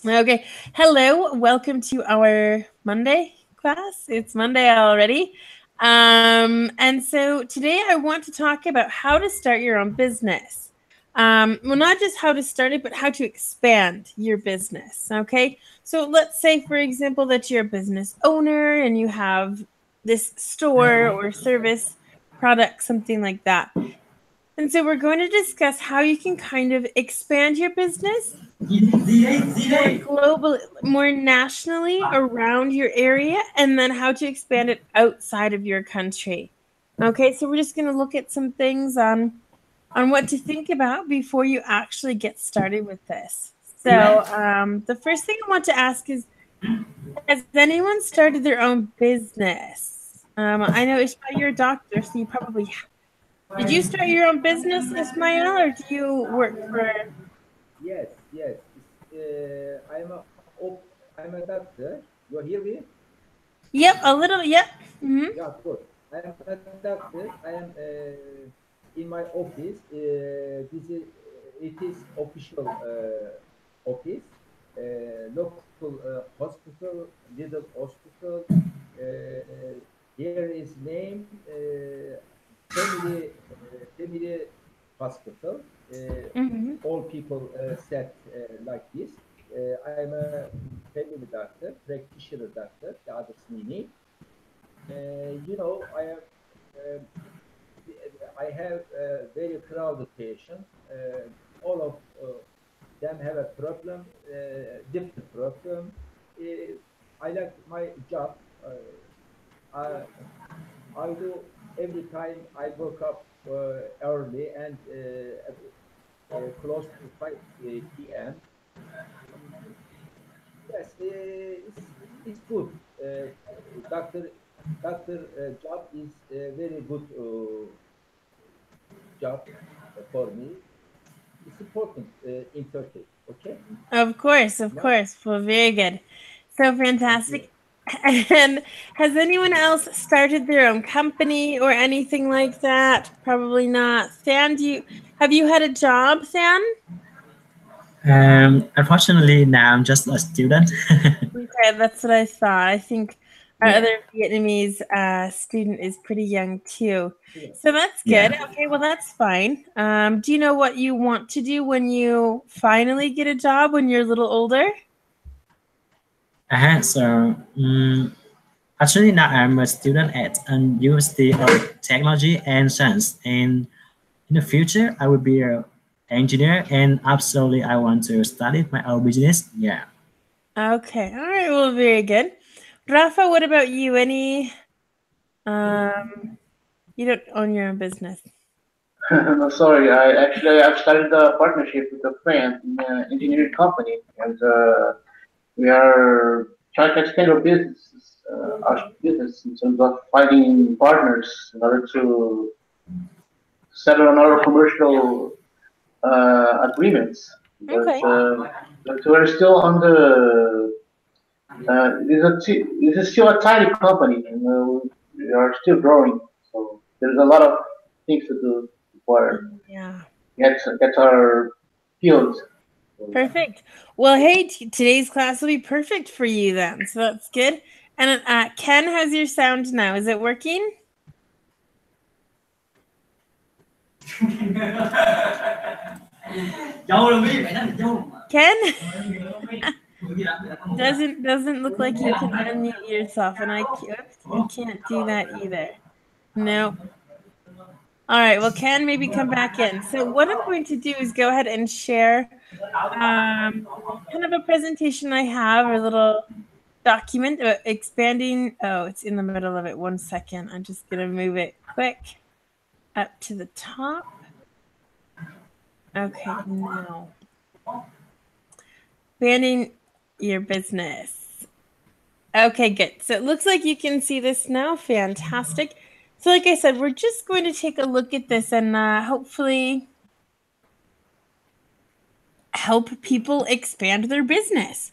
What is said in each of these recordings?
Okay. Hello. Welcome to our Monday class. It's Monday already. And so today I want to talk about how to start your own business. Well, not just how to start it, but how to expand your business. Okay. So let's say, for example, that you're a business owner and you have this store or service product, something like that. And so we're going to discuss how you can kind of expand your business more global, more nationally around your area, and then how to expand it outside of your country. Okay, so we're just going to look at some things on what to think about before you actually get started with this. So, the first thing I want to ask is, has anyone started their own business? I know Ishmael, you're a doctor, so you probably did. You start your own business, Ismail, or do you work for? Yes, yes. I'm a doctor. You hear me? Yep, a little. Yep. Hmm. Yeah, good. I am a doctor. I am in my office. It is official office. Local hospital, little hospital. Here is name family hospital. Hmm. All people said like this. I am a family doctor, practitioner doctor. The others meaning. I am. Uh, I have a very crowded patient. All of them have a problem, different problem. Uh, I like my job. I, I do every time I wake up early and close to 5 p.m. Yes, it's good. Doctor job is a very good job for me. It's important in Turkey. Okay. Of course, of Now, course. Well, very good. So thank you. fantastic. And has anyone else started their own company or anything like that? Probably not. Than, do you have you had a job, Than? Unfortunately, now I'm just a student. Okay, that's what I thought. I think our Yeah, other Vietnamese student is pretty young too. Student. So that's good. yeah. Okay, well that's fine. Do you know what you want to do when you finally get a job when you're a little older? So actually now I'm a student at a University of Technology and Science, and in the future I will be an engineer, and absolutely I want to study my own business. Yeah. Okay. All right. Well, very good. Rafa, what about you? Any um you don't own your own business. No, sorry. I've started a partnership with a friend in an engineering company, and we are trying to extend our business in terms of finding partners in order to settle on our commercial agreements. But, Okay. we're still on the. This is still a tiny company, and we are still growing. So there's a lot of things to do before Yeah. get our field. Perfect. Well, hey, today's class will be perfect for you then. So that's good. And Ken, how's your sound now? Is it working? Ken? Doesn't look like you can unmute yourself, and I can't do that either. No. All right. Well, Ken, maybe come back in. So what I'm going to do is go ahead and share kind of a presentation I have, a little document expanding. Oh, it's in the middle of it. 1 second. I'm just gonna move it quick up to the top. Okay, now expanding your business. Okay, good. So it looks like you can see this now. Fantastic. So, like I said, we're just going to take a look at this and hopefully help people expand their business.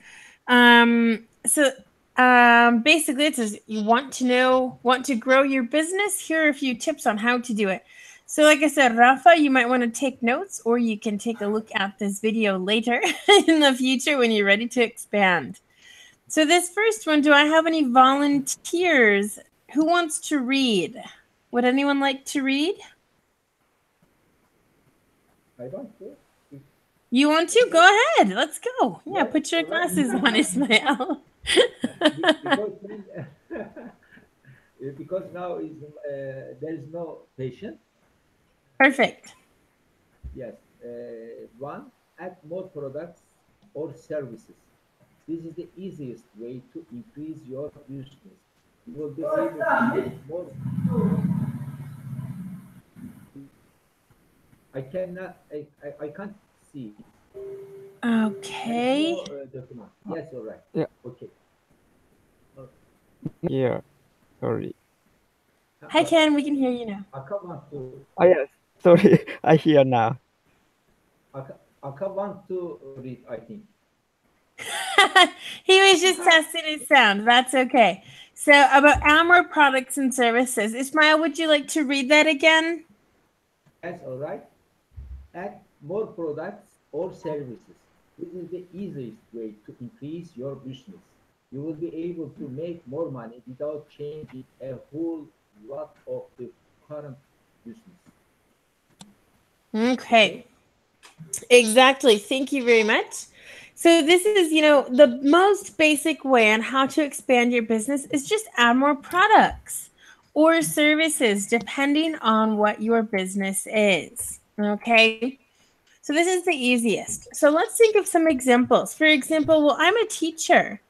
Basically, it says you want to grow your business. Here are a few tips on how to do it. So like I said, Rafa, you might want to take notes, or you can take a look at this video later in the future when you're ready to expand. So this first one, do I have any volunteers? Who wants to read? Would anyone like to read? I want to. You want to? Go ahead. Let's go. Yeah, put your glasses on, Ismail. Because now there is no patient. Perfect. Yes. One, add more products or services. This is the easiest way to increase your business. You will be able to make more. I can't see. Okay. Document. Yes, all right. Yeah. Okay. Yeah, sorry. Hi, Ken. We can hear you now. Aka want to. Oh, yes, sorry. I hear now. Aka want to read, I think. He was just testing his sound. That's okay. So about Amor products and services. Ismail, would you like to read that again? Yes, all right. Add more products or services. This is the easiest way to increase your business. You will be able to make more money without changing a whole lot of the current business. Okay. Exactly. Thank you very much. So this is, the most basic way on how to expand your business is just add more products or services depending on what your business is. Okay. So this is the easiest. So let's think of some examples. For example, well, I'm a teacher.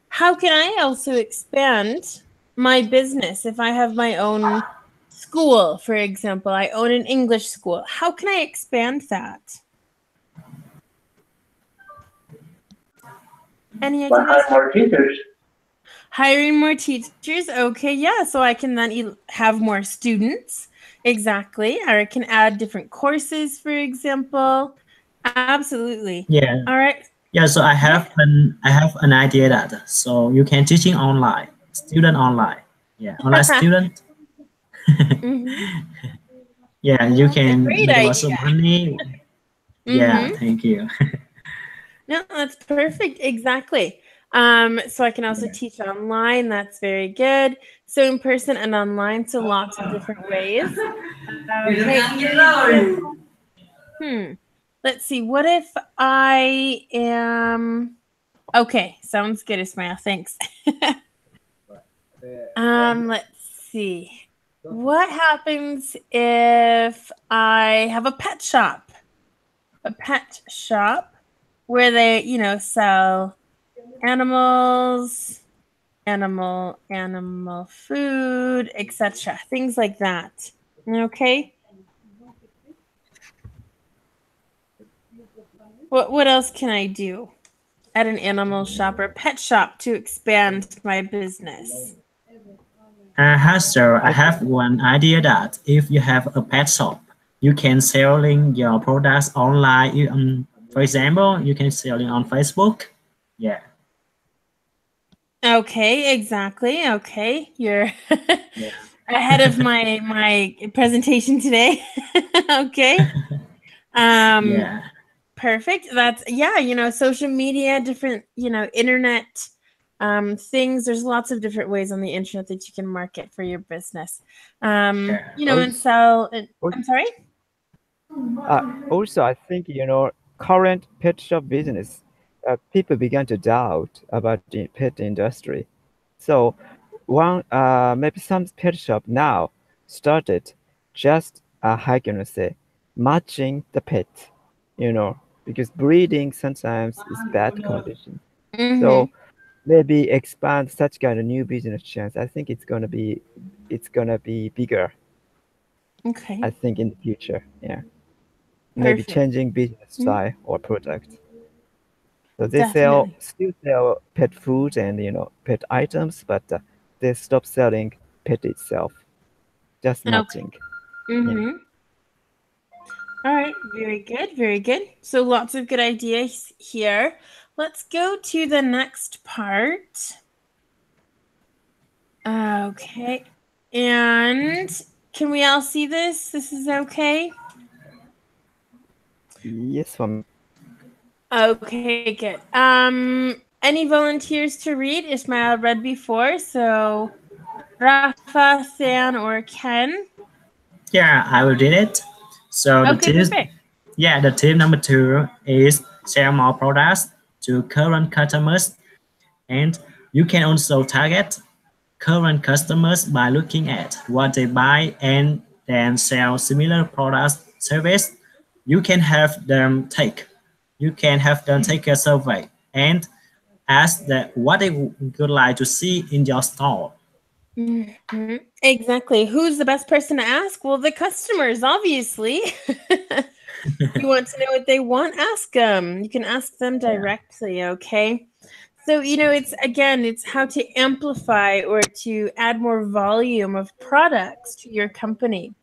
How can I also expand my business if I have my own school, for example? I own an English school. How can I expand that? Any But ideas? hire more teachers. Hiring more teachers. Okay, yeah. So I can then have more students. Exactly. Or I can add different courses, for example. Absolutely. Yeah. All right. Yeah, so I have an idea that so you can teaching online, student online. Yeah, online student. Yeah, you can great make lots of idea. money. Yeah, thank you. No, that's perfect. Exactly. So I can also teach online. That's very good. So in person and online, so lots of different ways. Okay. Let's see. What if I am? Okay, sounds good, Ismail. Thanks. Let's see. What happens if I have a pet shop? A pet shop where they, sell animals, animal food, etc. Things like that. Okay. What else can I do at an animal shop or pet shop to expand my business? So I have one idea that if you have a pet shop, you can selling your products online. For example, you can selling on Facebook. Yeah. Okay, exactly. Okay, you're ahead of my presentation today. Okay. Yeah. Perfect. That's social media, different, internet things. There's lots of different ways on the internet that you can market for your business. And sell. I'm sorry. Also, I think, current pet shop business, people began to doubt about the pet industry. So maybe some pet shop now started just, how can I say, matching the pet, because breeding sometimes is bad condition. So maybe expand such kind of new business chance. I think it's gonna be bigger. Okay. I think in the future, yeah. Maybe changing business style or product. So they still sell pet food and pet items, but they stop selling pet itself. Just matching. Yeah. All right, very good, very good. So lots of good ideas here. Let's go to the next part. Okay, and Can we all see this? This is okay? Yes, for me. Okay, good. Any volunteers to read? Ismail read before, so Rafa, San, or Ken? Yeah, I will read it. So Okay, perfect. the tip number 2 is sell more products to current customers, and you can also target current customers by looking at what they buy and then sell similar products service. You can have them take a survey and ask them what they would like to see in your store. Mm-hmm. Exactly. Who's the best person to ask? Well, the customers, obviously. You want to know what they want? Ask them. You can ask them directly, okay? So, it's how to amplify or to add more volume of products to your company.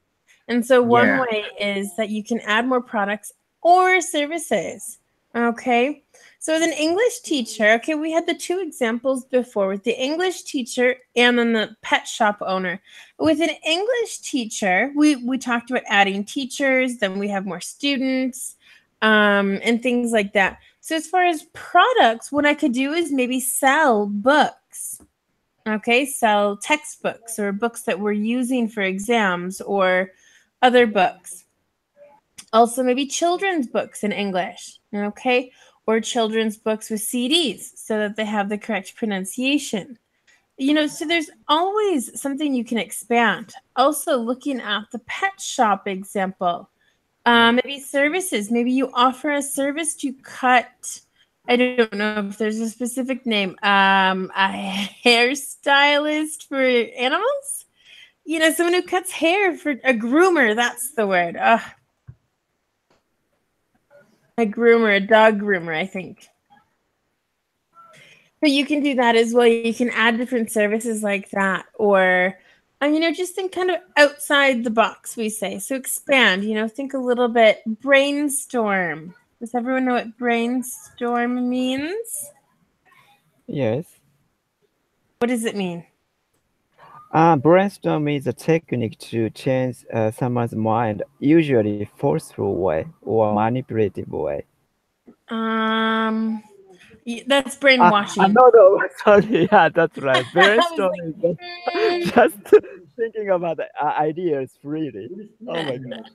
And so one Yeah. way is that you can add more products or services, okay? So with an English teacher, okay, we had the 2 examples before with the English teacher and then the pet shop owner. With an English teacher, we talked about adding teachers, then we have more students, and things like that. So as far as products, what I could do is maybe sell books, okay? Sell textbooks or books that we're using for exams or other books. Also, maybe children's books in English, okay? Or children's books with CDs so that they have the correct pronunciation. So there's always something you can expand. Also, looking at the pet shop example, maybe services. Maybe you offer a service to cut, I don't know if there's a specific name, a hairstylist for animals? Someone who cuts hair, for a groomer, that's the word. A groomer, a dog groomer, I think. But you can do that as well. You can add different services like that, or, just think kind of outside the box, we say. So expand, think a little bit. Brainstorm. Does everyone know what brainstorm means? Yes. What does it mean? Brainstorm is a technique to change someone's mind, usually forceful way or manipulative way. That's brainwashing. No, sorry. Yeah, that's right. Brainstorm is just thinking about the ideas freely. Oh my God.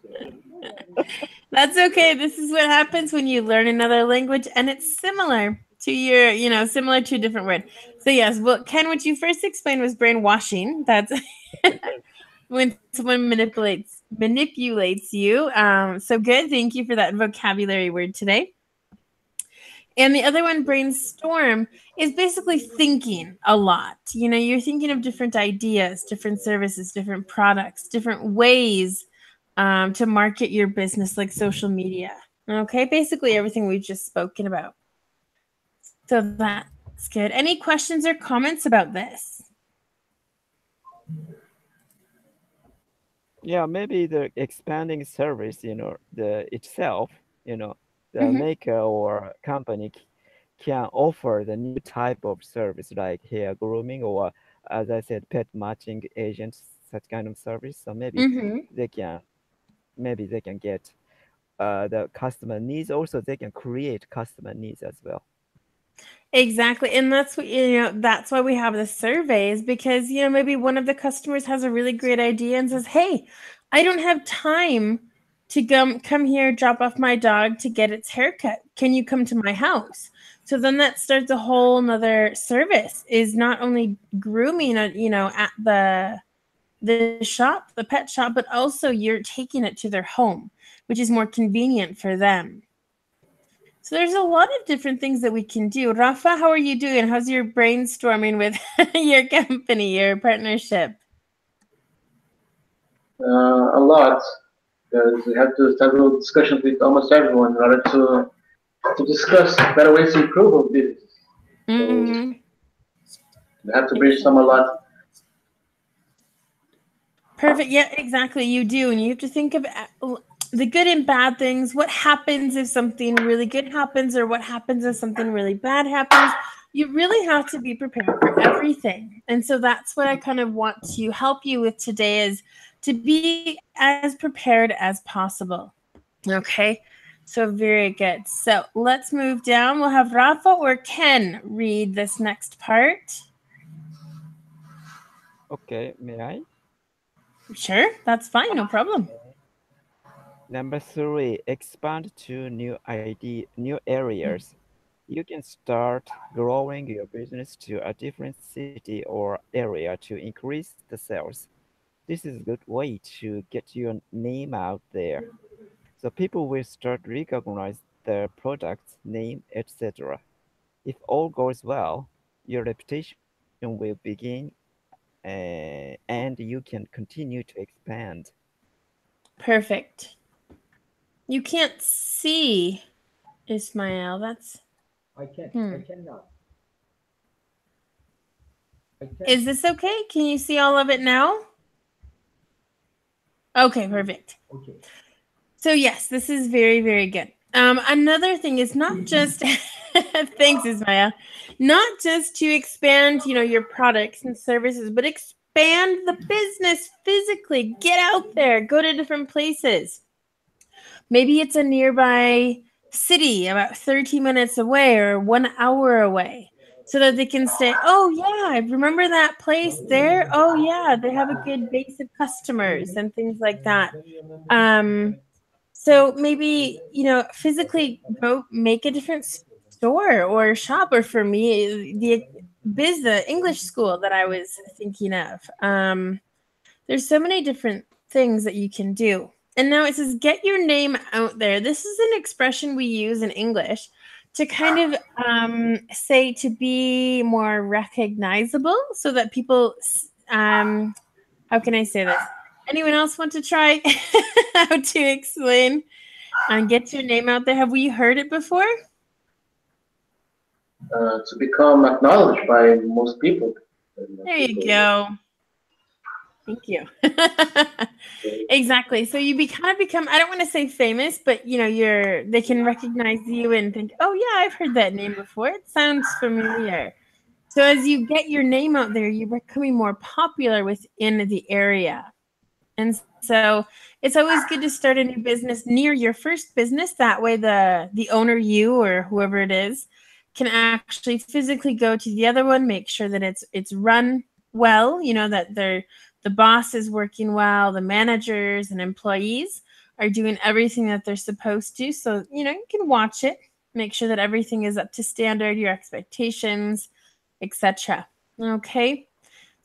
That's okay. This is what happens when you learn another language, and it's similar to similar to a different word. So yes, well, Ken, what you first explained was brainwashing. That's when someone manipulates you. So good. Thank you for that vocabulary word today. And the other one, brainstorm, is basically thinking a lot. You're thinking of different ideas, different services, different products, different ways to market your business, like social media. Okay, basically everything we've just spoken about. So that's good. Any questions or comments about this? Yeah, maybe the expanding service, the itself, the Mhm. maker or company can offer the new type of service like hair grooming or, as I said, pet matching agents, such kind of service. So maybe Mhm. they can get the customer needs. Also, they can create customer needs as well. Exactly. And that's what, that's why we have the surveys, because, maybe one of the customers has a really great idea and says, hey, I don't have time to come here, drop off my dog to get its haircut. Can you come to my house? So then that starts a whole nother service, is not only grooming, at the shop, the pet shop, but also you're taking it to their home, which is more convenient for them. So there's a lot of different things that we can do. Rafa, how are you doing? How's your brainstorming with your company, your partnership? A lot, because we have to several discussions with almost everyone in order to discuss better ways to improve our business. Mm-hmm. So we have to brainstorm a lot. Perfect. Yeah, exactly. You do. And you have to think of the good and bad things. What happens if something really good happens, or what happens if something really bad happens? You really have to be prepared for everything. And so that's what I kind of want to help you with today, is to be as prepared as possible. Okay, so very good. So let's move down. We'll have Rafa or Ken read this next part. Okay, may I? Sure, that's fine, no problem. Number 3, expand to new areas. You can start growing your business to a different city or area to increase the sales. This is a good way to get your name out there. So people will start recognize the product's name, etc. If all goes well, your reputation will begin and you can continue to expand. Perfect. You can't see Ismail. That's I cannot. Is this okay? Can you see all of it now? Okay, perfect. Okay. So yes, this is very, very good. Another thing is not just thanks, Ismail, not just to expand, your products and services, but expand the business physically. Get out there, go to different places. Maybe it's a nearby city about 30 minutes away or 1 hour away, so that they can say, oh yeah, I remember that place there. Oh yeah, they have a good base of customers and things like that. So maybe, physically go make a different store or shop, or for me, the English school that I was thinking of. There's so many different things that you can do. And now it says, get your name out there. This is an expression we use in English to kind of say to be more recognizable, so that people, how can I say this? Anyone else want to try how to explain and get your name out there? Have we heard it before? To become acknowledged by most people. There you go. Thank you. Exactly. So you kind of become, I don't want to say famous, but they can recognize you and think, oh yeah, I've heard that name before. It sounds familiar. So as you get your name out there, you're becoming more popular within the area. And so it's always good to start a new business near your first business. That way the owner, you or whoever it is, can actually physically go to the other one, make sure that it's run well, that the boss is working well, the managers and employees are doing everything that they're supposed to. So, you can watch it, make sure that everything is up to standard, your expectations, etc. Okay.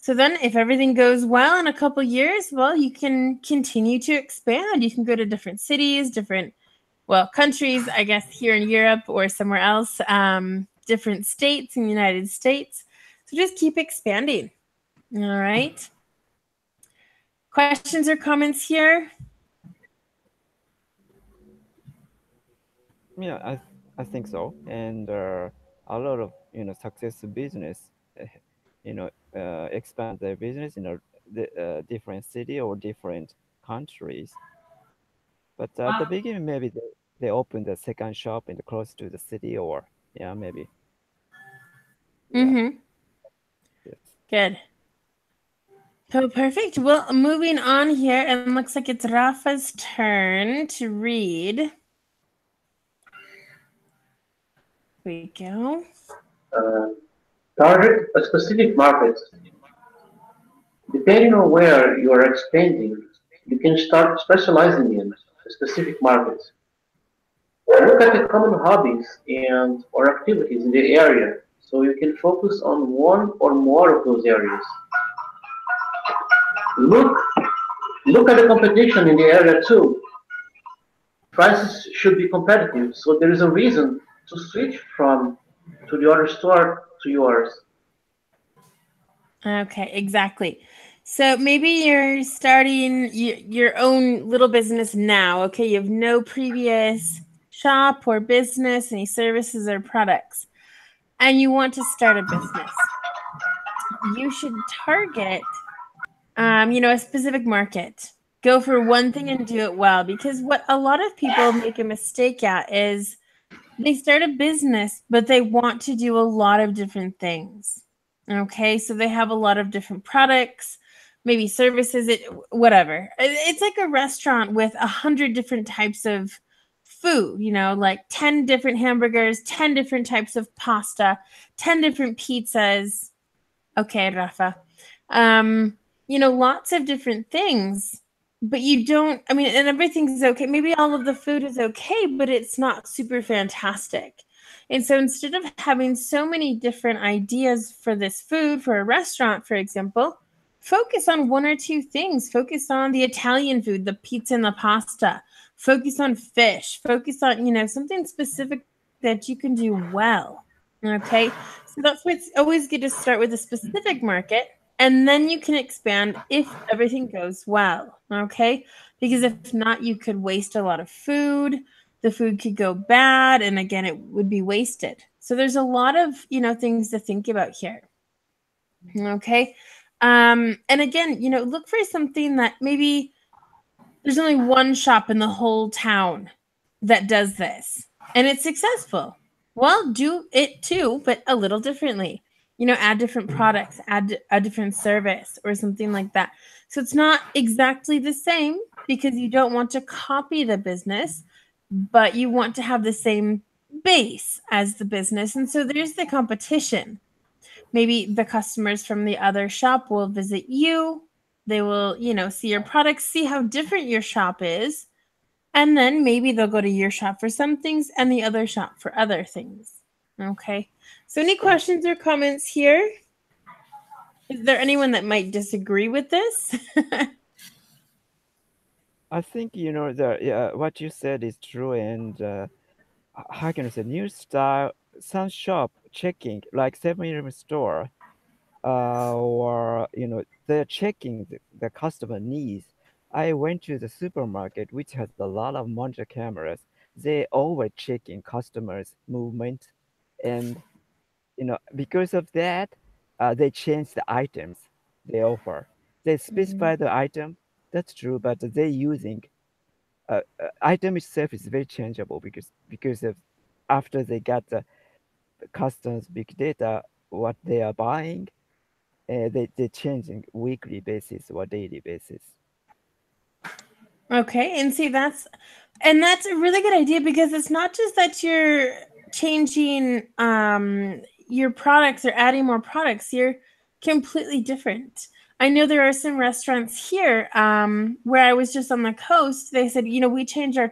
So then if everything goes well in a couple years, well, you can continue to expand. You can go to different cities, countries, I guess, here in Europe or somewhere else, different states in the United States. So just keep expanding. All right. Questions or comments here? Yeah, I think so. And a lot of successful business, expand their business in a different city or different countries. But at the beginning, maybe they open the second shop in the close to the city, or maybe. Mm-hmm. Yes. Good. So perfect. Well, moving on here, and looks like it's Rafa's turn to read. Here we go. Target a specific market. Depending on where you are expanding, you can start specializing in a specific market. Look at the common hobbies and or activities in the area, so you can focus on one or more of those areas. Look at the competition in the area too. Prices should be competitive, so there is a reason to switch to the other store to yours. Okay, exactly. So maybe you're starting your own little business now. Okay, you have no previous shop or business, any services or products, and you want to start a business. You should target, a specific market. Go for one thing and do it well, because what a lot of people make a mistake at is they start a business, but they want to do a lot of different things. Okay, so they have a lot of different products. maybe services it, whatever. It's like a restaurant with 100 different types of food, you know, like 10 different hamburgers, 10 different types of pasta, 10 different pizzas. Okay, Rafa. You know, lots of different things, but you don't, I mean, and everything's okay. Maybe all of the food is okay, but it's not super fantastic. And so instead of having so many different ideas for this food, for a restaurant, for example, focus on one or two things. Focus on the Italian food, the pizza and the pasta. Focus on fish. Focus on, you know, something specific that you can do well. Okay. So that's why it's always good to start with a specific market, and then you can expand if everything goes well. Okay. Because if not, you could waste a lot of food. The food could go bad, and again, it would be wasted. So there's a lot of, you know, things to think about here. Okay. And again, you know, look for something that maybe there's only one shop in the whole town that does this and it's successful. Well, do it too, but a little differently. You know, add different products, add a different service or something like that. So it's not exactly the same because you don't want to copy the business, but you want to have the same base as the business. And so there's the competition. Maybe the customers from the other shop will visit you. They will, you know, see your products, see how different your shop is. And then maybe they'll go to your shop for some things and the other shop for other things. Okay. So any questions or comments here? Is there anyone that might disagree with this? I think, you know, what you said is true, and how can I say, new style, some shop checking, like 7-Eleven store, or, you know, they're checking the customer needs. I went to the supermarket, which has a lot of monitor cameras. They always checking customers' movement, and, you know, because of that, they change the items they offer. They specify the item, that's true, but they using item itself is very changeable because of after they got the customers' big data, what they are buying, they're changing weekly basis or daily basis. Okay, and see that's a really good idea because it's not just that you're changing your products or adding more products, you're completely different. I know there are some restaurants here where I was just on the coast. They said, you know, we change our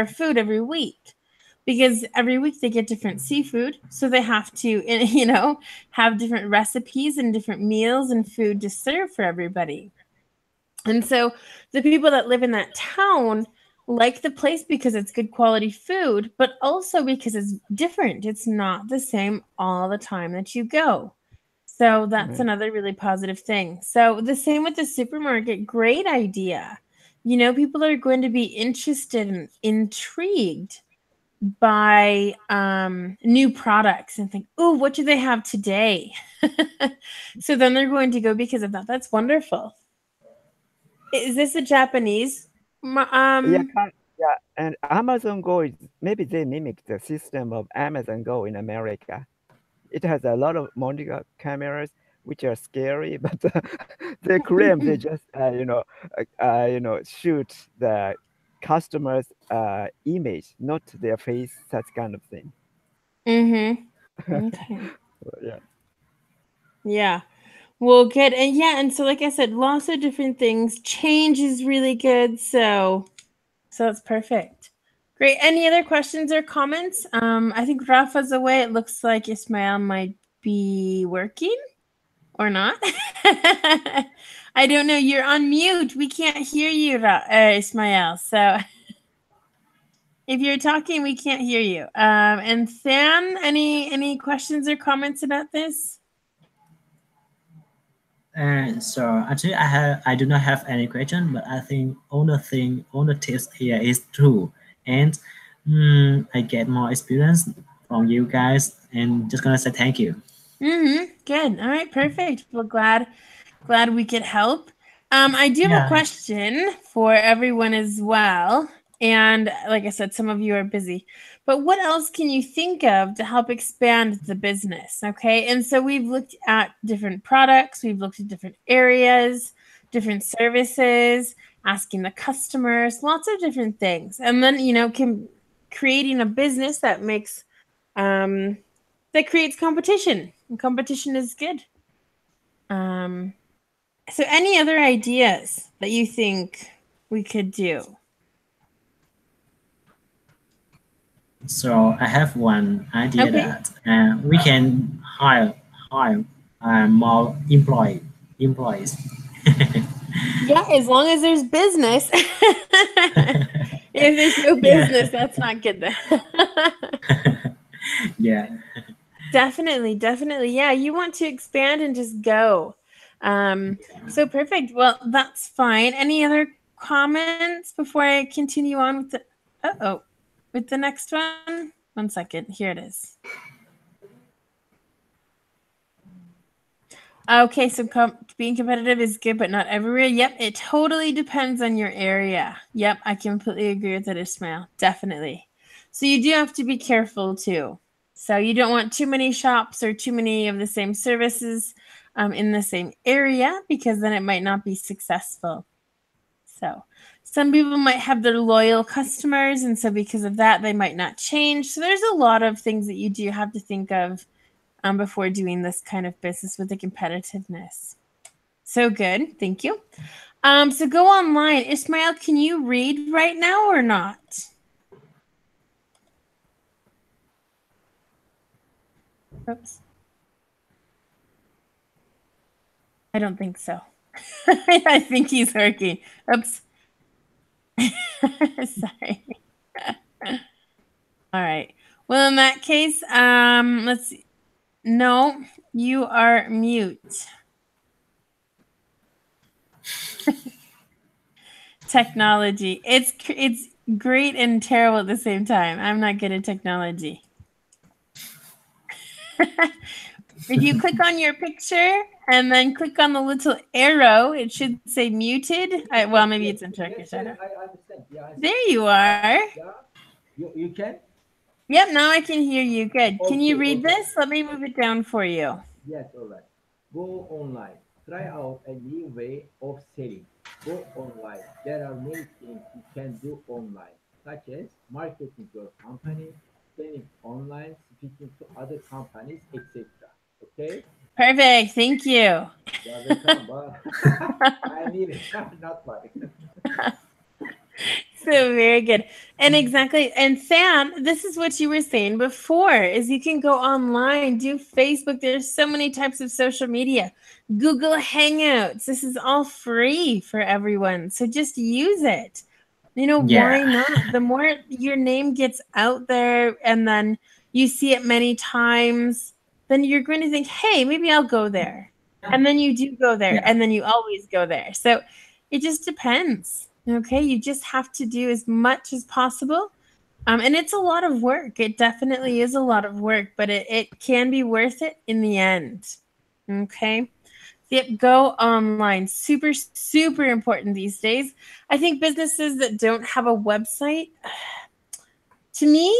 food every week because every week they get different seafood, so they have to, you know, have different recipes and different meals and food to serve for everybody. And so the people that live in that town like the place because it's good quality food, but also because it's different. It's not the same all the time that you go. So that's another really positive thing. So the same with the supermarket. Great idea. You know, people are going to be interested and intrigued by new products and think, oh, what do they have today? So then they're going to go because of that. That's wonderful. Is this a Japanese? Yeah, and Amazon Go is maybe they mimic the system of Amazon Go in America. It has a lot of monitor cameras which are scary, but they claim they just shoot the customer's image, not their face, such kind of thing. Okay. Yeah. Yeah. Well, good. And yeah, and so like I said, lots of different things. Change is really good. So that's perfect. Great. Any other questions or comments? I think Rafa's away. It looks like Ismail might be working or not. I don't know. You're on mute. We can't hear you, Ismail. So if you're talking, we can't hear you. And Sam, any questions or comments about this? So actually, I do not have any question, but I think all the tips here is true, and I get more experience from you guys, and just gonna say thank you. Good. All right. Perfect. Well, glad we could help. I do have a question for everyone as well. And like I said, some of you are busy, but what else can you think of to help expand the business? Okay. And so we've looked at different products. We've looked at different areas, different services, asking the customers, lots of different things. And then, creating a business that makes, that creates competition. And competition is good. So any other ideas that you think we could do? So I have one idea Okay. that we can hire more employees. Yeah, as long as there's business. If there's no business, that's not good then. Yeah. Definitely. Yeah, you want to expand and just go. So perfect. Well, that's fine. Any other comments before I continue on with the next one? 1 second. Here it is. Okay, so being competitive is good, but not everywhere. Yep, it totally depends on your area. Yep, I completely agree with that, Ismail. Definitely. So you do have to be careful too. So you don't want too many shops or too many of the same services in the same area, because then it might not be successful. So some people might have their loyal customers, and so because of that, they might not change. So there's a lot of things that you do have to think of before doing this kind of business with the competitiveness. So good. Thank you. So go online. Ismail, can you read right now or not? Oops. I don't think so. I think he's working. Oops. Sorry. All right. Well, in that case, let's see. No, you are mute. Technology. It's great and terrible at the same time. I'm not good at technology. If you click on your picture and then click on the little arrow, it should say muted. Well, maybe it's in Turkish. I don't. I understand. Yeah, There you are. Yeah. You can? Yep, now I can hear you. Good. Can you Okay, read okay. this? Let me move it down for you. Yes, all right. Go online. Try out a new way of selling. Go online. There are many things you can do online, such as marketing your company, selling online, speaking to other companies, etc. Okay? Perfect. Thank you. Yeah, welcome. But I need it. Not worry. So very good. And exactly. And Sam, this is what you were saying before, is you can go online, do Facebook. There's so many types of social media. Google Hangouts. This is all free for everyone. So just use it. Why not? The more your name gets out there and then you see it many times, then you're going to think, hey, maybe I'll go there. And then you do go there, and then you always go there. So it just depends. Okay, you just have to do as much as possible. And it's a lot of work. It definitely is a lot of work, but it can be worth it in the end. Okay. Yep, go online. Super, super important these days. I think businesses that don't have a website, to me,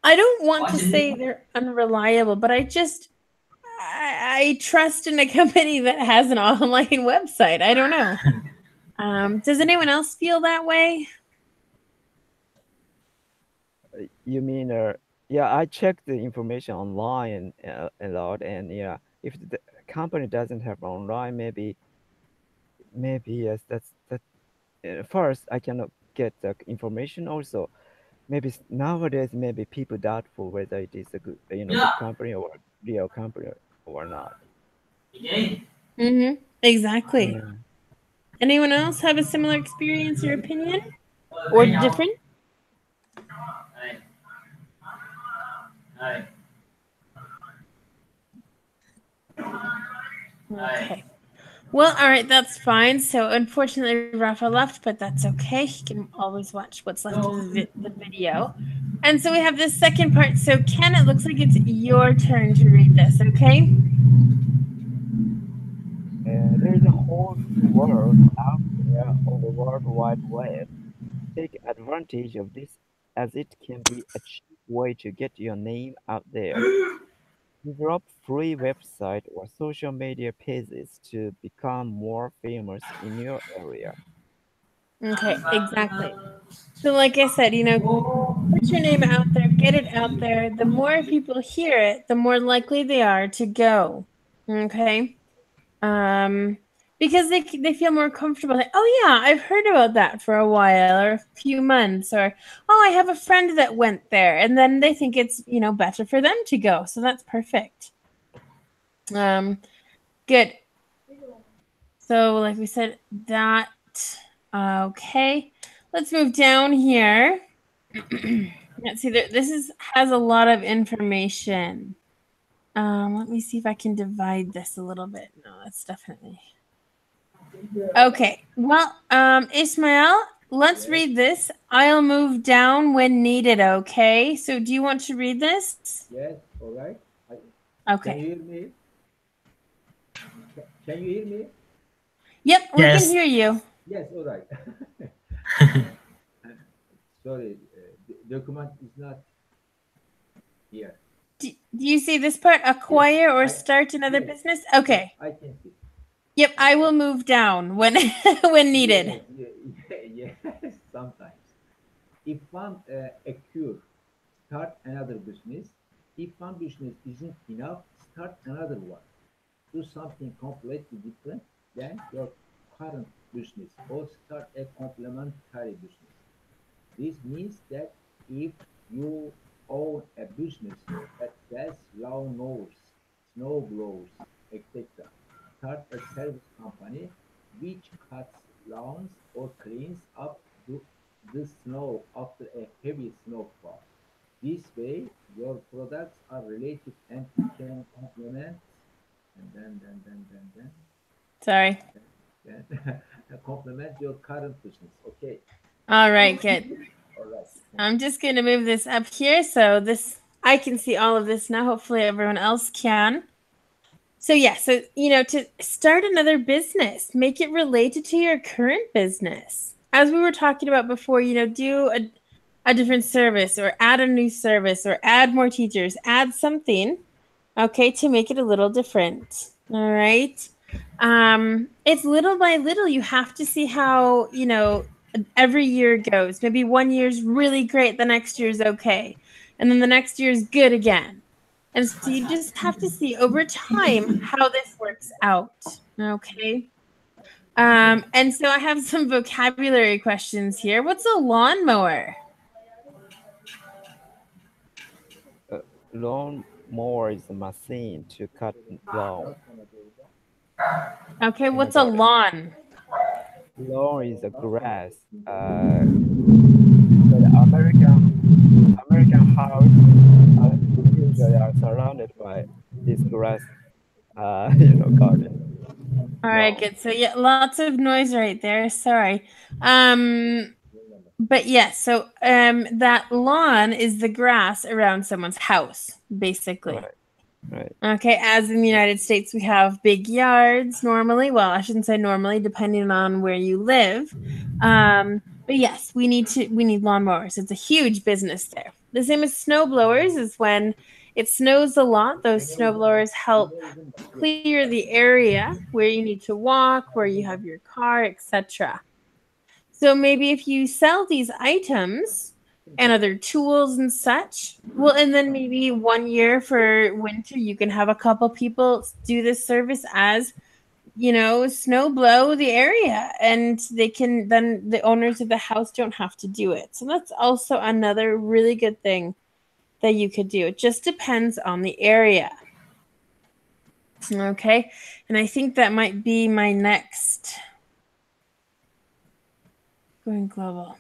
I don't want to say they're unreliable, but I trust in a company that has an online website. I don't know. Does anyone else feel that way? You mean, yeah, I checked the information online a lot, and yeah, if the company doesn't have online, maybe yes, that's that. First, I cannot get the information. Also, maybe nowadays, maybe people doubtful whether it is a good, good company or real company or not. Mm-hmm. Exactly. Yeah. Anyone else have a similar experience or opinion, or different? Okay. Well, all right, that's fine. So unfortunately, Rafa left, but that's okay. He can always watch what's left of the video. And so we have this second part. So Ken, it looks like it's your turn to read this, okay? There's a whole world out there on the World Wide Web. Take advantage of this, as it can be a cheap way to get your name out there. Develop free website or social media pages to become more famous in your area. Okay, exactly. So like I said, put your name out there, get it out there. The more people hear it, the more likely they are to go. Okay? Because they feel more comfortable. Like, oh yeah, I've heard about that for a while or a few months, or oh, I have a friend that went there, and then they think it's better for them to go. So that's perfect. Good. So like we said, that okay. Let's move down here. Let's see. Has a lot of information. Let me see if I can divide this a little bit. No, that's definitely okay. Well, Ismail, let's read this. I'll move down when needed. Okay. So, do you want to read this? Yes, all right. Okay. Can you hear me? Can you hear me? Yep, we Yes. can hear you. Yes, all right. Sorry, the document is not here. Do you see this part? Acquire or start another yes. business? Okay. I can see. Yep, I will move down when when needed. Yes, sometimes. If one start another business. If one business isn't enough, start another one. Do something completely different than your current business or start a complementary business. This means that if you own a business that sells lawnmowers, snow blowers, etc., start a service company which cuts lawns or cleans up the snow after a heavy snowfall. This way, your products are related and can complement and Sorry. then complement your current business. Okay. All right, good. All right. I'm just going to move this up here so I can see all of this now. Hopefully everyone else can. So yeah, to start another business, make it related to your current business. As we were talking about before, do a different service or add a new service or add more teachers, add something, okay, to make it a little different. All right. It's little by little. You have to see how, every year goes. Maybe one year's really great, the next year's okay. And then the next year's good again. And so you just have to see over time how this works out. Okay. And so I have some vocabulary questions here. What's a lawnmower? Lawnmower is a machine to cut lawn. Okay, what's a lawn? Lawn is a grass. The American house usually are surrounded by this grass, garden. All right, good. So yeah, lots of noise right there. Sorry. But yes, so that lawn is the grass around someone's house, basically. Right. Okay, as in the United States, we have big yards normally. Well, I shouldn't say normally, depending on where you live. But yes, we need lawnmowers. It's a huge business there. The same as snow blowers is when it snows a lot. Those snow blowers help clear the area where you need to walk, where you have your car, etc. So maybe if you sell these items and other tools and such, well, and then maybe 1 year for winter, you can have a couple people do this service as, snow blow the area, and then the owners of the house don't have to do it. So that's also another really good thing that you could do. It just depends on the area. Okay. And I think that might be my next. Going global.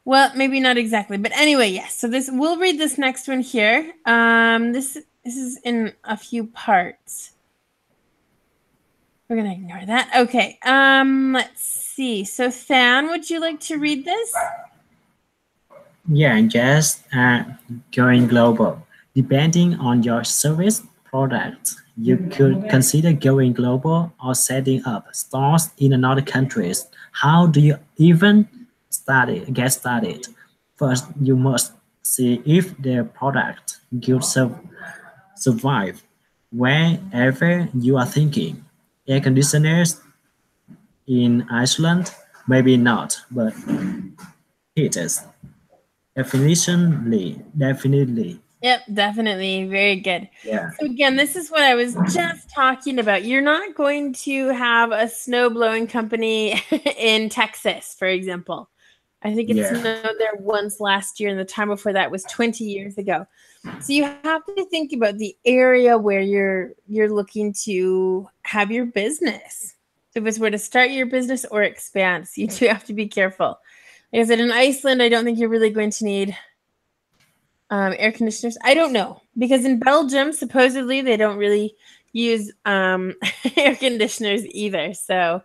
Well, maybe not exactly, but anyway, yes. So we'll read this next one here. This is in a few parts. We're gonna ignore that. Okay. Let's see. So Than, would you like to read this? Yeah, just going global. Depending on your service product, you could consider going global or setting up stores in another countries. How do you even get started? First, you must see if their product, good survive wherever you are thinking. Air conditioners in Iceland, maybe not, but heaters, definitely. Yep, definitely. Very good. Yeah, So again, this is what I was just talking about. You're not going to have a snow blowing company in Texas, for example. I think it yeah, snowed there once last year, and the time before that was 20 years ago. So you have to think about the area where you're looking to have your business. So if it's where to start your business or expand, so you do have to be careful. Like I said, in Iceland, I don't think you're really going to need air conditioners. I don't know, because in Belgium, supposedly they don't really use air conditioners either. So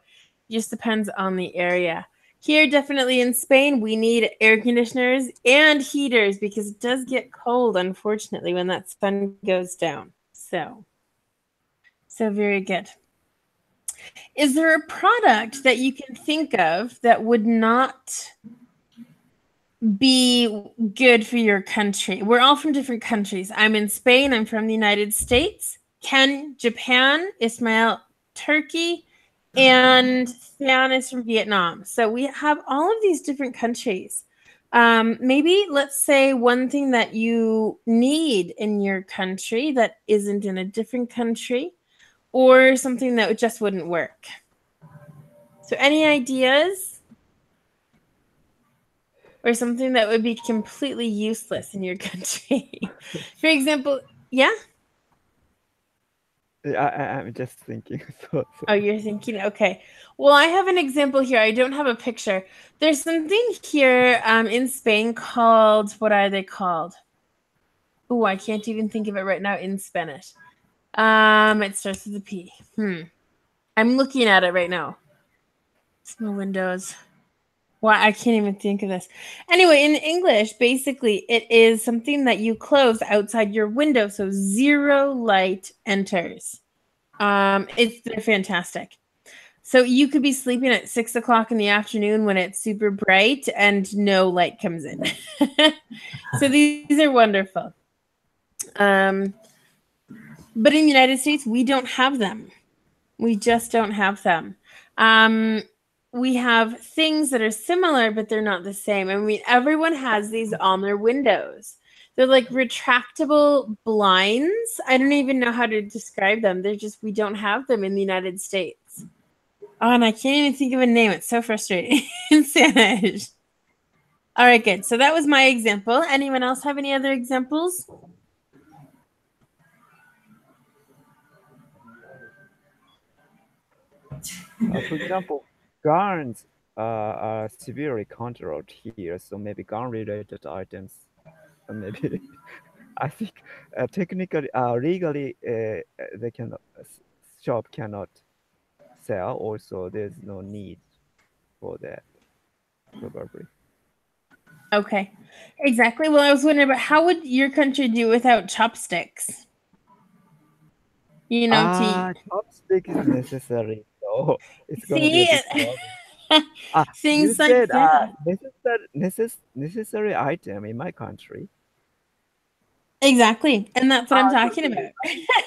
it just depends on the area. Here, definitely in Spain, we need air conditioners and heaters because it does get cold, unfortunately, when that sun goes down. So very good. Is there a product that you can think of that would not be good for your country? We're all from different countries. I'm in Spain. I'm from the United States. Ken, Japan. Ismail, Turkey. And Thian is from Vietnam. So we have all of these different countries. Maybe let's say one thing that you need in your country that isn't in a different country, or something that just wouldn't work. So any ideas? Or something that would be completely useless in your country. For example, yeah? I'm just thinking. Oh, you're thinking, okay. Well, I have an example here. I don't have a picture. There's something here in Spain called, what are they called? Oh, I can't even think of it right now in Spanish. It starts with a P. I'm looking at it right now. Small windows. Well, I can't even think of this. Anyway, in English, basically, it is something that you close outside your window, so zero light enters. They're fantastic. So you could be sleeping at 6 o'clock in the afternoon when it's super bright and no light comes in. So these are wonderful. But in the United States, we don't have them. We just don't have them. We have things that are similar, but they're not the same. I mean, everyone has these on their windows. They're like retractable blinds. I don't even know how to describe them. We don't have them in the United States. Oh, and I can't even think of a name. It's so frustrating in Spanish. All right, good. So that was my example. Anyone else have any other examples? For example, guns are severely controlled here, so maybe gun-related items, maybe I think technically, legally, they cannot shop cannot sell. Also, there's no need for that, probably. Okay, exactly. Well, I was wondering about how would your country do without chopsticks? You know, to Chopstick is necessary, so it's gonna be a see big problem. You things like said that. necessary item in my country. Exactly, and that's what I'm talking Okay.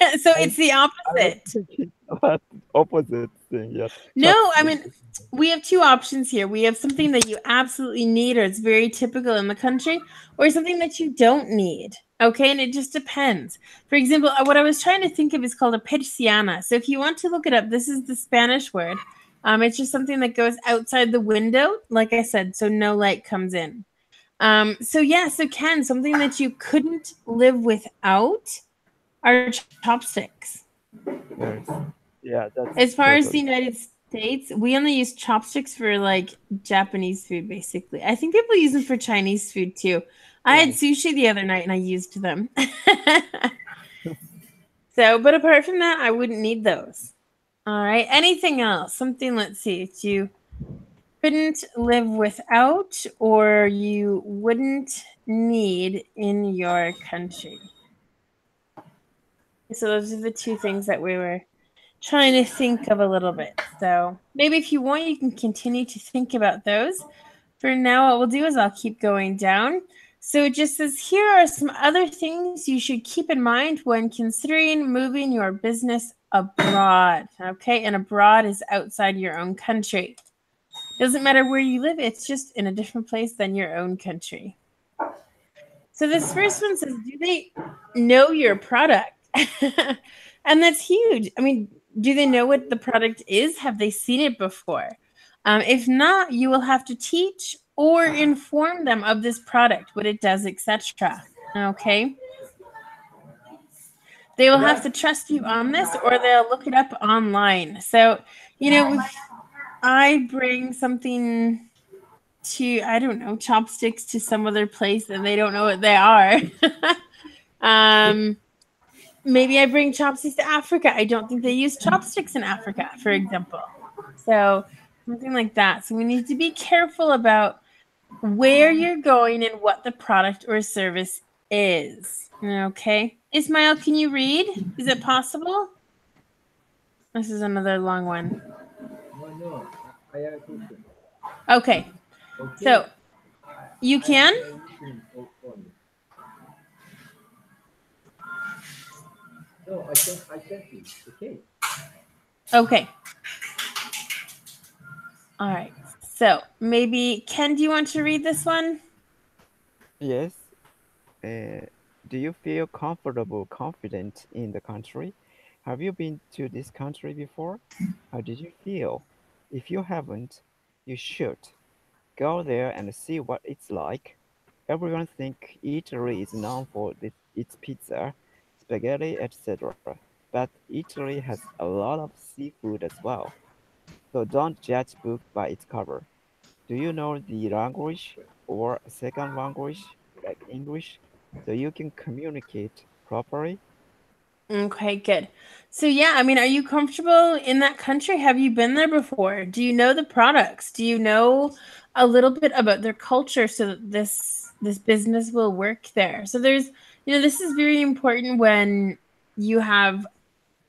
about. So it's the I was opposite. thinking about opposite thing. Yeah. No, I Chopstick. mean, we have two options here. We have something that you absolutely need, or it's very typical in the country, or something that you don't need. Okay, and it just depends. For example, what I was trying to think of is called a persiana. So if you want to look it up, this is the Spanish word. It's just something that goes outside the window, like I said, so no light comes in. So Ken, something that you couldn't live without are chopsticks. Yes. Yeah, that's As far as the totally. United States, we only use chopsticks for like Japanese food, basically. I think people use them for Chinese food too. I had sushi the other night and I used them. But apart from that, I wouldn't need those. All right. Anything else? Something, let's see, that you couldn't live without or you wouldn't need in your country. So those are the two things that we were trying to think of a little bit. So maybe if you want, you can continue to think about those. For now, what we'll do is I'll keep going down. So it just says, here are some other things you should keep in mind when considering moving your business abroad. Okay, and abroad is outside your own country. Doesn't matter where you live, it's just in a different place than your own country. So this first one says, do they know your product? And that's huge. I mean, do they know what the product is? Have they seen it before? If not, you will have to teach or inform them of this product, what it does, etc. Okay. They will have to trust you on this, or they'll look it up online. So, you know, if I bring something to, I don't know, chopsticks to some other place and they don't know what they are. Maybe I bring chopsticks to Africa. I don't think they use chopsticks in Africa, for example. So something like that. So we need to be careful about where you're going and what the product or service is. Okay. Ismail, can you read? Is it possible? This is another long one. No, I have a question. Okay. So you can? No, I can't read. Okay. Okay. All right. So maybe, Ken, do you want to read this one? Yes. Do you feel comfortable, confident in the country? Have you been to this country before? How did you feel? If you haven't, you should. Go there and see what it's like. Everyone thinks Italy is known for its pizza, spaghetti, etc. But Italy has a lot of seafood as well. So don't judge a book by its cover. Do you know the language or a second language like English so you can communicate properly? Okay, good. So yeah, I mean, are you comfortable in that country? Have you been there before? Do you know the products? Do you know a little bit about their culture so that this business will work there? So there's, you know, this is very important when you're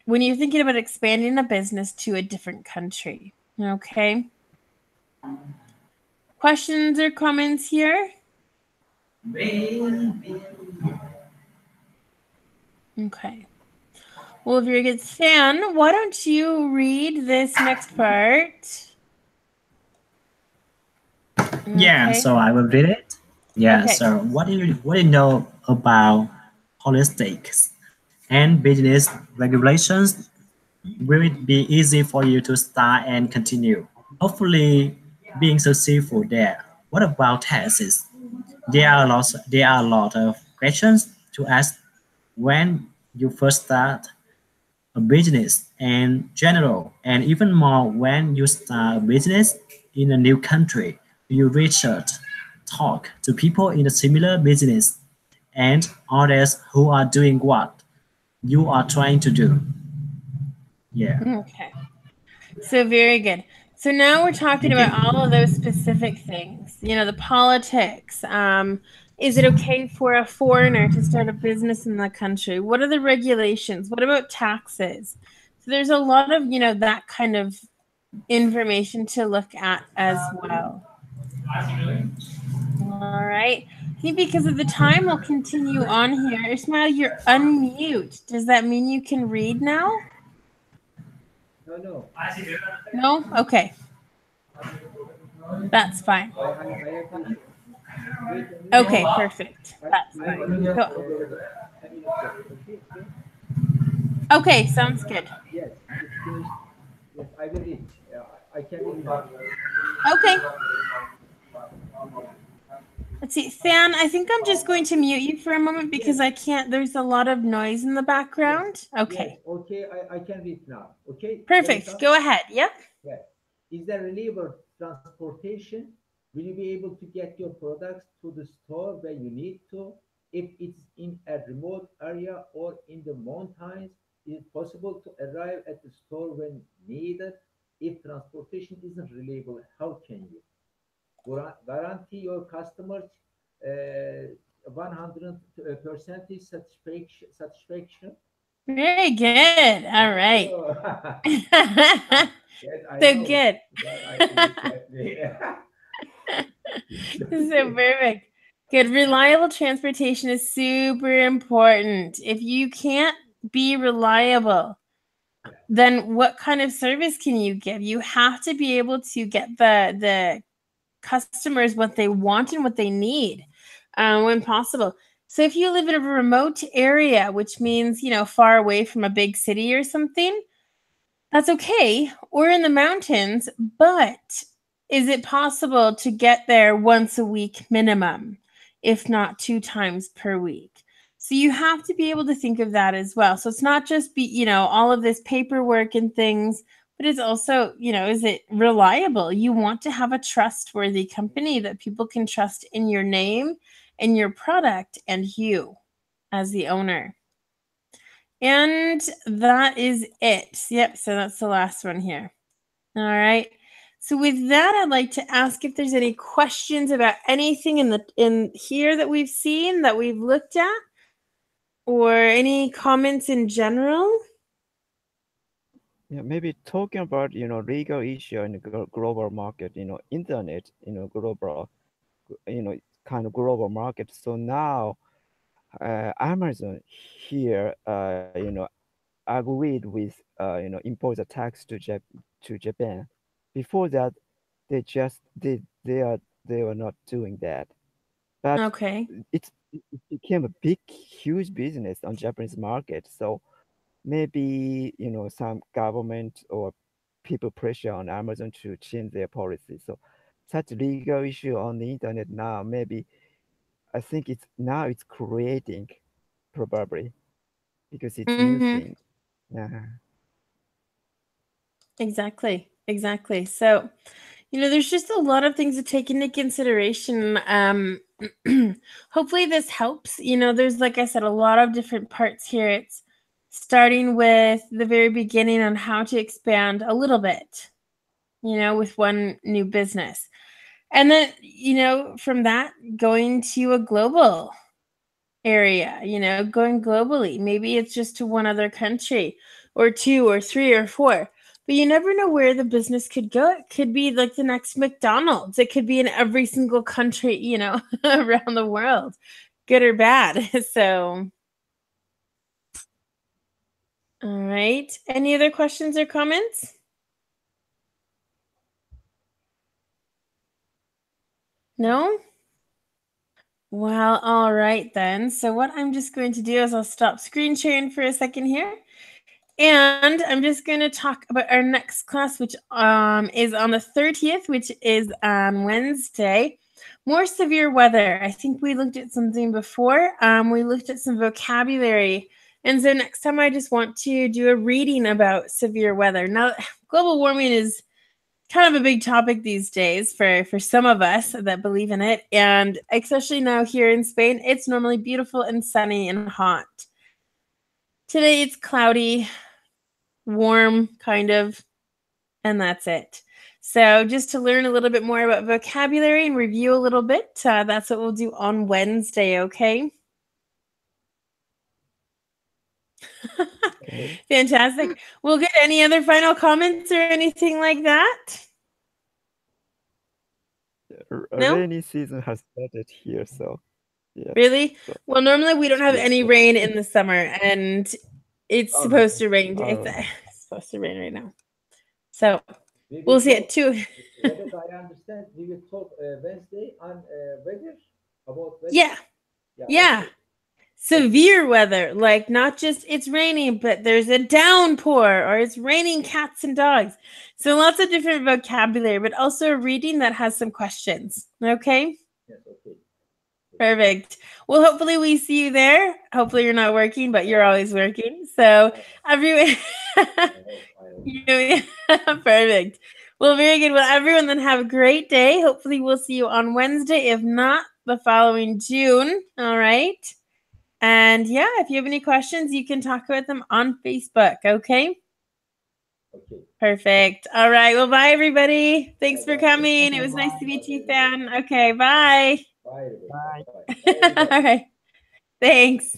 thinking about expanding a business to a different country. Okay. Questions or comments here? Okay. Well, very good. Stan, why don't you read this next part? Yeah, so I will read it. Yeah, Okay. so what do you know about politics and business regulations? Will it be easy for you to start and continue? Hopefully, being successful there. What about taxes? There are a lot of questions to ask when you first start a business in general, and even more when you start a business in a new country. You research, talk to people in a similar business and others who are doing what you are trying to do. Yeah. Okay. So very good. So now we're talking about all of those specific things, you know, the politics. Is it okay for a foreigner to start a business in the country? What are the regulations? What about taxes? So there's a lot of, you know, that kind of information to look at as well. All right. I think because of the time, we'll continue on here. Ismail, you're unmute. Does that mean you can read now? No. No? Okay. That's fine. I have a question. Okay, perfect. That's fine. Okay, sounds good. Yes, it's finished. Yes, I will read. I can read now. Okay. Let's see. Than, I think I'm just going to mute you for a moment because I can't, there's a lot of noise in the background. Okay. Yes, okay, I can read now. Okay. Perfect. Go ahead. Yep. Yes. Is there reliable transportation? Will you be able to get your products to the store where you need to? If it's in a remote area or in the mountains, is it possible to arrive at the store when needed? If transportation isn't reliable, how can you guarantee your customers 100% satisfaction? Very good. All right. Yes, So good. So perfect. Good. Reliable transportation is super important. If you can't be reliable, then what kind of service can you give? You have to be able to get the customers what they want and what they need when possible. So if you live in a remote area, which means, you know, far away from a big city or something, that's okay. Or in the mountains, but is it possible to get there once a week minimum, if not 2 times per week? So you have to be able to think of that as well. So it's not just you know, all of this paperwork and things, but it's also, you know, is it reliable? You want to have a trustworthy company that people can trust in your name and your product and you as the owner. And that is it. Yep, so that's the last one here. All right. So with that, I'd like to ask if there's any questions about anything in here that we've seen, that we've looked at, or any comments in general. Yeah, maybe talking about, you know, legal issue in the global market, you know, internet, you know, global, you know, kind of global market. So now, Amazon here, you know, agreed with, you know, impose a tax to Japan. Before that, they were not doing that. But Okay. it became a big, huge business on Japanese market. So maybe, you know, some government or people pressure on Amazon to change their policy. So such legal issue on the internet now, maybe I think it's creating probably because it's new thing. Exactly. So, you know, there's just a lot of things to take into consideration. Hopefully this helps. You know, there's, like I said, a lot of different parts here. It's starting with the very beginning on how to expand a little bit, you know, with one new business. And then, you know, from that, going to a global area, you know, going globally. Maybe it's just to one other country or 2 or 3 or 4. But you never know where the business could go. It could be like the next McDonald's. It could be in every single country, you know, around the world, good or bad. So, all right. Any other questions or comments? No? Well, all right then. So what I'm just going to do is I'll stop screen sharing for a second here. And I'm just going to talk about our next class, which is on the 30th, which is on Wednesday. More severe weather. I think we looked at something before. We looked at some vocabulary. And so next time I just want to do a reading about severe weather. Now, global warming is kind of a big topic these days for some of us that believe in it. And especially now here in Spain, it's normally beautiful and sunny and hot. Today it's cloudy, warm, kind of, and that's it. So just to learn a little bit more about vocabulary and review a little bit, that's what we'll do on Wednesday, okay? Okay. Fantastic. Well, good. Any other final comments or anything like that? No? Rainy season has started here, so yeah. Really? Well, normally we don't have any rain in the summer, and it's supposed to rain. It's supposed to rain right now. So we'll see it too. Rebecca, I understand we will talk Wednesday on weather, about weather. Yeah. Okay. Severe weather, like not just it's raining, but there's a downpour or it's raining cats and dogs. So lots of different vocabulary, but also a reading that has some questions. Okay? Yes, okay. Perfect. Well, hopefully we see you there. Hopefully you're not working, but you're always working. So everyone, perfect. Well, very good. Well, everyone then have a great day. Hopefully we'll see you on Wednesday. If not, the following June. All right. And yeah, if you have any questions, you can talk about them on Facebook. Okay. Okay. Perfect. All right. Well, bye, everybody. Thanks for coming. It was nice to meet you, Fan. Okay. Bye. Bye. Bye. Bye. All right. Thanks.